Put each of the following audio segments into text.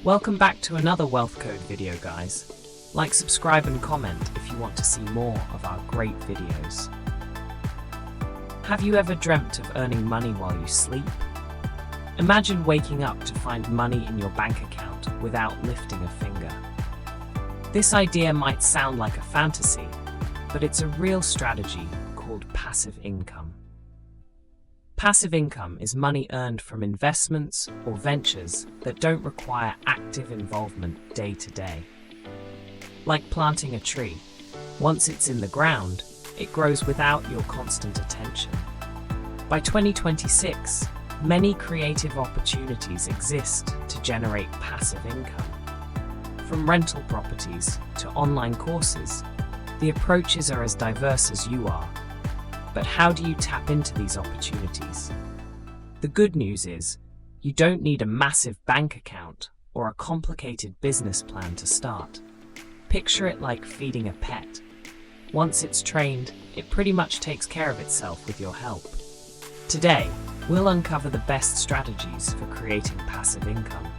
Welcome back to another Wealth Code video, guys. Like, subscribe and comment if you want to see more of our great videos. Have you ever dreamt of earning money while you sleep? Imagine waking up to find money in your bank account without lifting a finger. This idea might sound like a fantasy, but it's a real strategy called passive income. Passive income is money earned from investments or ventures that don't require active involvement day to day. Like planting a tree, once it's in the ground, it grows without your constant attention. By 2026, many creative opportunities exist to generate passive income. From rental properties to online courses, the approaches are as diverse as you are. But how do you tap into these opportunities? The good news is, you don't need a massive bank account or a complicated business plan to start. Picture it like feeding a pet. Once it's trained, it pretty much takes care of itself with your help. Today, we'll uncover the best strategies for creating passive income.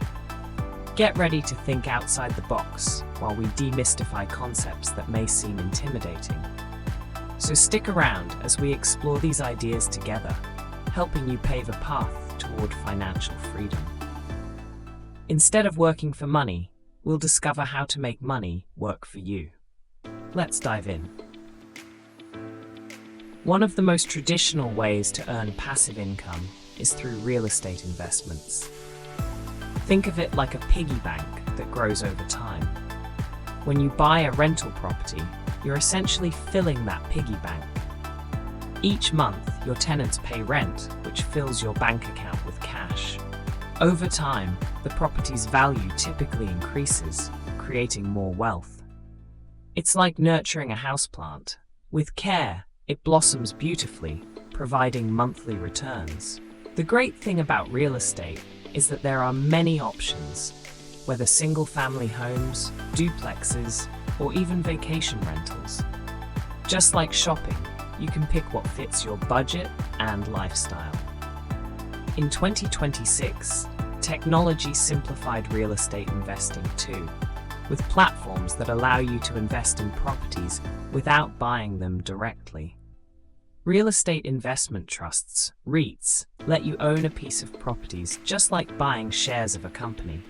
Get ready to think outside the box while we demystify concepts that may seem intimidating. So stick around as we explore these ideas together, helping you pave a path toward financial freedom. Instead of working for money, we'll discover how to make money work for you. Let's dive in. One of the most traditional ways to earn passive income is through real estate investments. Think of it like a piggy bank that grows over time. When you buy a rental property, you're essentially filling that piggy bank. Each month, your tenants pay rent, which fills your bank account with cash. Over time, the property's value typically increases, creating more wealth. It's like nurturing a houseplant. With care, it blossoms beautifully, providing monthly returns. The great thing about real estate is that there are many options, whether single-family homes, duplexes, or even vacation rentals. Just like shopping, you can pick what fits your budget and lifestyle. In 2026, technology simplified real estate investing too, with platforms that allow you to invest in properties without buying them directly. Real estate investment trusts, REITs, let you own a piece of properties just like buying shares of a company.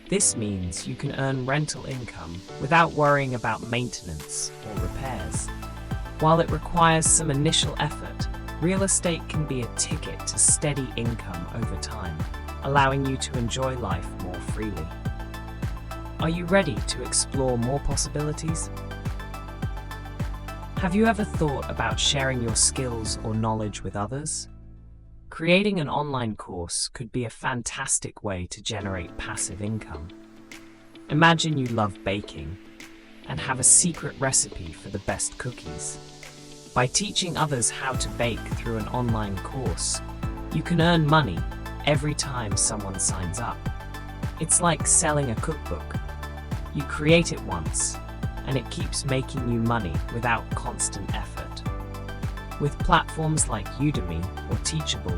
This means you can earn rental income without worrying about maintenance or repairs. While it requires some initial effort, real estate can be a ticket to steady income over time, allowing you to enjoy life more freely. Are you ready to explore more possibilities? Have you ever thought about sharing your skills or knowledge with others? Creating an online course could be a fantastic way to generate passive income. Imagine you love baking and have a secret recipe for the best cookies. By teaching others how to bake through an online course, you can earn money every time someone signs up. It's like selling a cookbook. You create it once, and it keeps making you money without constant effort. With platforms like Udemy or Teachable,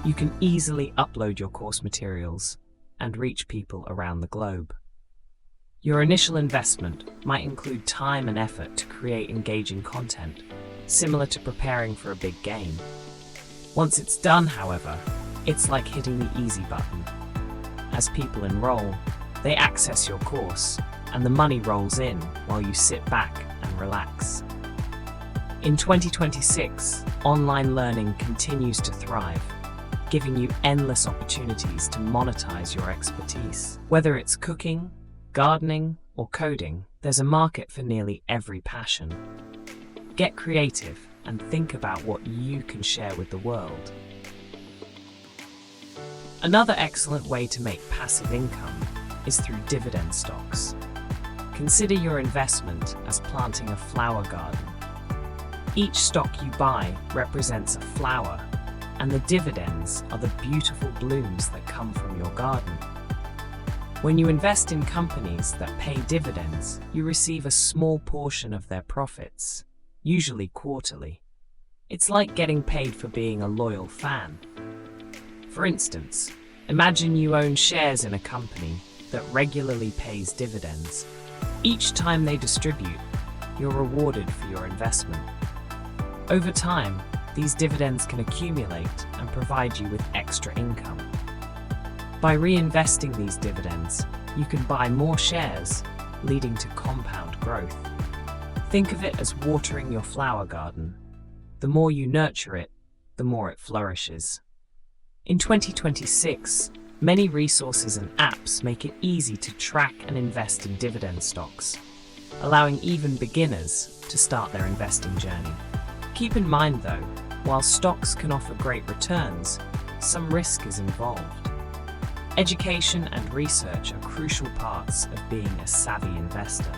you can easily upload your course materials and reach people around the globe. Your initial investment might include time and effort to create engaging content, similar to preparing for a big game. Once it's done, however, it's like hitting the easy button. As people enroll, they access your course, and the money rolls in while you sit back and relax. In 2026, online learning continues to thrive, giving you endless opportunities to monetize your expertise. Whether it's cooking, gardening, or coding, there's a market for nearly every passion. Get creative and think about what you can share with the world. Another excellent way to make passive income is through dividend stocks. Consider your investment as planting a flower garden. Each stock you buy represents a flower, and the dividends are the beautiful blooms that come from your garden. When you invest in companies that pay dividends, you receive a small portion of their profits, usually quarterly. It's like getting paid for being a loyal fan. For instance, imagine you own shares in a company that regularly pays dividends. Each time they distribute, you're rewarded for your investment. Over time, these dividends can accumulate and provide you with extra income. By reinvesting these dividends, you can buy more shares, leading to compound growth. Think of it as watering your flower garden. The more you nurture it, the more it flourishes. In 2026, many resources and apps make it easy to track and invest in dividend stocks, allowing even beginners to start their investing journey. Keep in mind though, while stocks can offer great returns, some risk is involved. Education and research are crucial parts of being a savvy investor.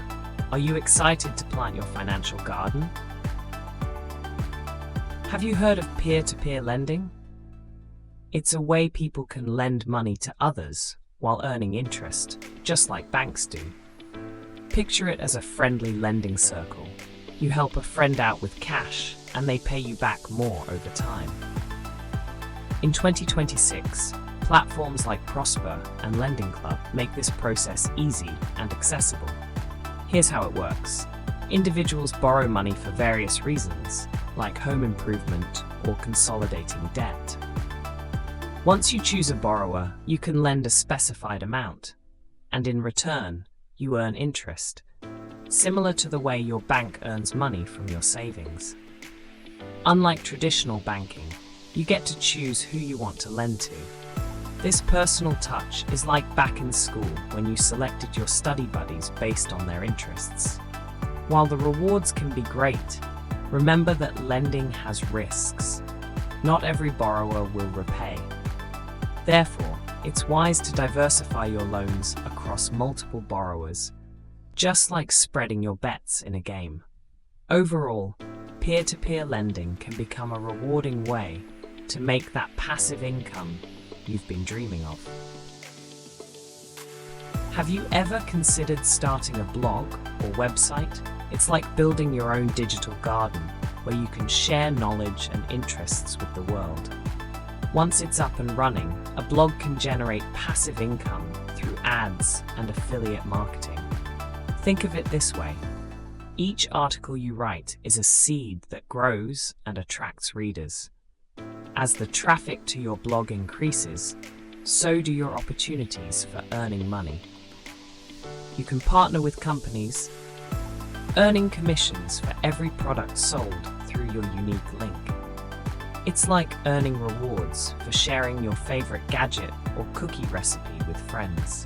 Are you excited to plant your financial garden? Have you heard of peer-to-peer lending? It's a way people can lend money to others while earning interest, just like banks do. Picture it as a friendly lending circle. You help a friend out with cash, and they pay you back more over time. In 2026, platforms like Prosper and Lending Club make this process easy and accessible. Here's how it works. Individuals borrow money for various reasons, like home improvement or consolidating debt. Once you choose a borrower, you can lend a specified amount, and in return, you earn interest, similar to the way your bank earns money from your savings. Unlike traditional banking, you get to choose who you want to lend to. This personal touch is like back in school when you selected your study buddies based on their interests. While the rewards can be great, remember that lending has risks. Not every borrower will repay. Therefore, it's wise to diversify your loans across multiple borrowers, just like spreading your bets in a game. Overall, peer-to-peer lending can become a rewarding way to make that passive income you've been dreaming of. Have you ever considered starting a blog or website? It's like building your own digital garden where you can share knowledge and interests with the world. Once it's up and running, a blog can generate passive income through ads and affiliate marketing. Think of it this way. Each article you write is a seed that grows and attracts readers. As the traffic to your blog increases, so do your opportunities for earning money. You can partner with companies, earning commissions for every product sold through your unique link. It's like earning rewards for sharing your favorite gadget or cookie recipe with friends.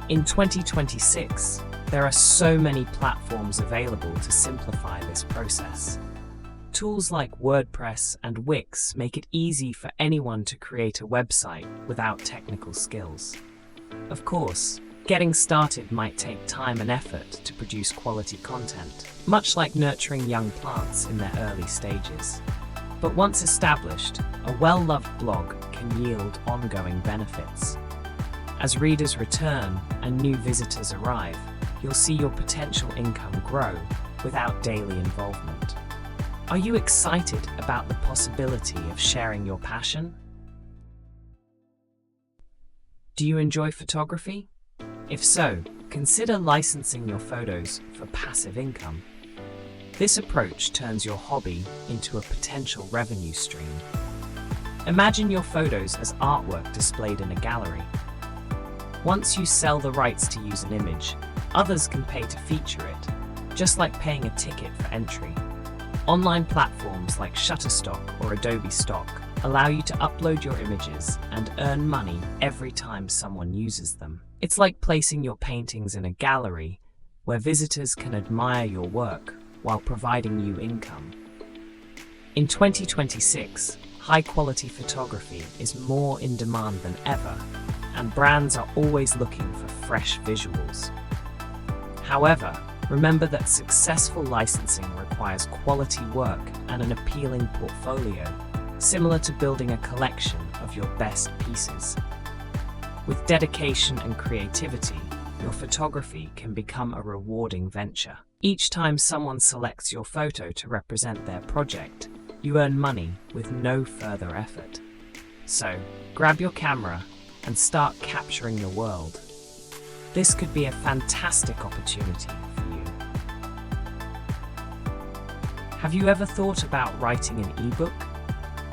In 2026, there are so many platforms available to simplify this process. Tools like WordPress and Wix make it easy for anyone to create a website without technical skills. Of course, getting started might take time and effort to produce quality content, much like nurturing young plants in their early stages. But once established, a well-loved blog can yield ongoing benefits. As readers return and new visitors arrive, you'll see your potential income grow without daily involvement. Are you excited about the possibility of sharing your passion? Do you enjoy photography? If so, consider licensing your photos for passive income. This approach turns your hobby into a potential revenue stream. Imagine your photos as artwork displayed in a gallery. Once you sell the rights to use an image, others can pay to feature it, just like paying a ticket for entry. Online platforms like Shutterstock or Adobe Stock allow you to upload your images and earn money every time someone uses them. It's like placing your paintings in a gallery where visitors can admire your work while providing you income. In 2026, high-quality photography is more in demand than ever, and brands are always looking for fresh visuals. However, remember that successful licensing requires quality work and an appealing portfolio, similar to building a collection of your best pieces. With dedication and creativity, your photography can become a rewarding venture. Each time someone selects your photo to represent their project, you earn money with no further effort. So, grab your camera and start capturing the world. This could be a fantastic opportunity for you. Have you ever thought about writing an ebook?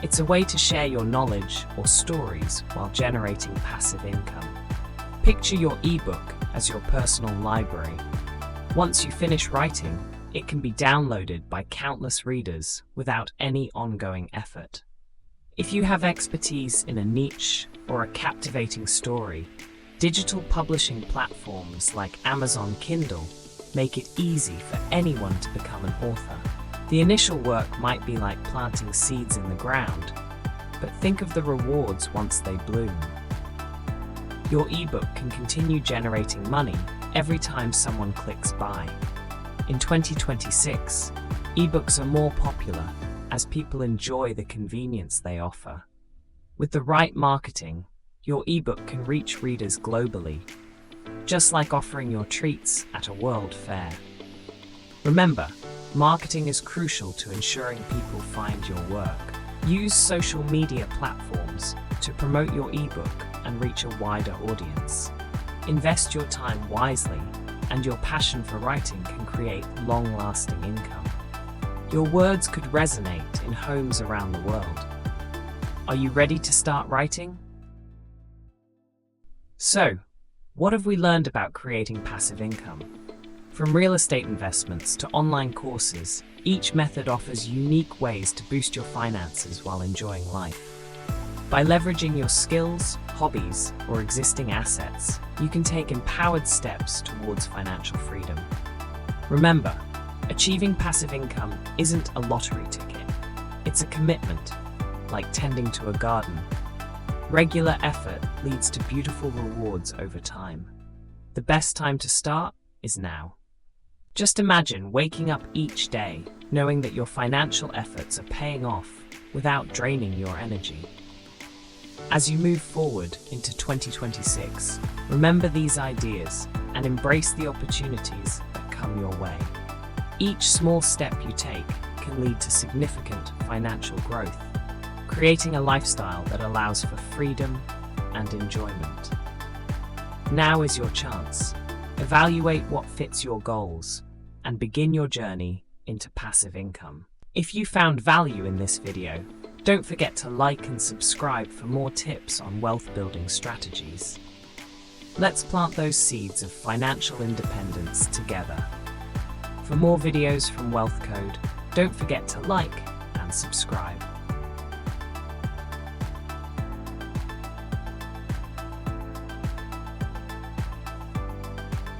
It's a way to share your knowledge or stories while generating passive income. Picture your ebook as your personal library. Once you finish writing, it can be downloaded by countless readers without any ongoing effort. If you have expertise in a niche or a captivating story, digital publishing platforms like Amazon Kindle make it easy for anyone to become an author. The initial work might be like planting seeds in the ground, but think of the rewards once they bloom. Your ebook can continue generating money every time someone clicks buy. In 2026, ebooks are more popular as people enjoy the convenience they offer. With the right marketing, your ebook can reach readers globally, just like offering your treats at a world fair. Remember, marketing is crucial to ensuring people find your work. Use social media platforms to promote your ebook and reach a wider audience. Invest your time wisely, and your passion for writing can create long-lasting income. Your words could resonate in homes around the world. Are you ready to start writing? So, what have we learned about creating passive income? From real estate investments to online courses, each method offers unique ways to boost your finances while enjoying life. By leveraging your skills, hobbies, or existing assets, you can take empowered steps towards financial freedom. Remember, achieving passive income isn't a lottery ticket. It's a commitment, like tending to a garden. Regular effort leads to beautiful rewards over time. The best time to start is now. Just imagine waking up each day knowing that your financial efforts are paying off without draining your energy. As you move forward into 2026, remember these ideas and embrace the opportunities that come your way. Each small step you take can lead to significant financial growth, creating a lifestyle that allows for freedom and enjoyment. Now is your chance. Evaluate what fits your goals and begin your journey into passive income. If you found value in this video, don't forget to like and subscribe for more tips on wealth building strategies. Let's plant those seeds of financial independence together. For more videos from Wealth Code, don't forget to like and subscribe.